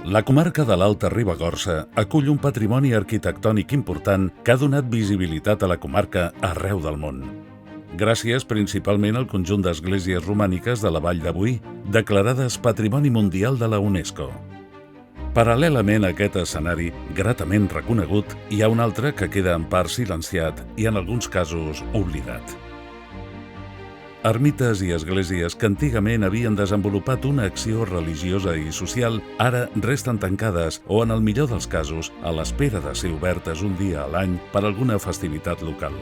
La comarca de l'Alta Ribagorça acull un patrimoni arquitectònic important que ha donat visibilitat a la comarca arreu del món. Gràcies principalment al conjunt d'esglésies romàniques de la Vall de Boí, declarades Patrimoni Mundial de la UNESCO. Paral·lelament a aquest escenari, gratament reconegut, hi ha un altre que queda en part silenciat i en alguns casos oblidat. Ermites i esglésies que antigament havien desenvolupat una acció religiosa i social ara resten tancades o, en el millor dels casos, a l'espera de ser obertes un dia a l'any per alguna festivitat local.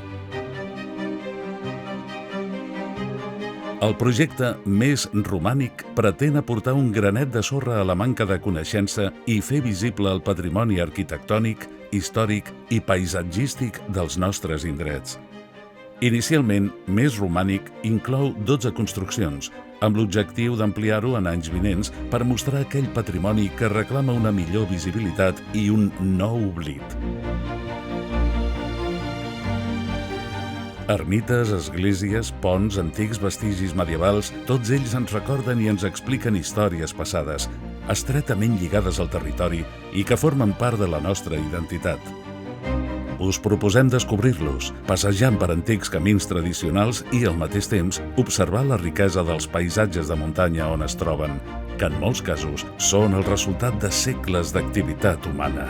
El projecte Més Romànic pretén aportar un granet de sorra a la manca de coneixença i fer visible el patrimoni arquitectònic, històric i paisatgístic dels nostres indrets. Inicialment, Més Romànic inclou 12 construccions, amb l'objectiu d'ampliar-ho en anys vinents per mostrar aquell patrimoni que reclama una millor visibilitat i un no oblit. Ermites, esglésies, ponts, antics vestigis medievals, tots ells ens recorden i ens expliquen històries passades, estretament lligades al territori i que formen part de la nostra identitat. Us proposem descobrir-los, passejant per antics camins tradicionals i, al mateix temps, observar la riquesa dels paisatges de muntanya on es troben, que en molts casos són el resultat de segles d'activitat humana.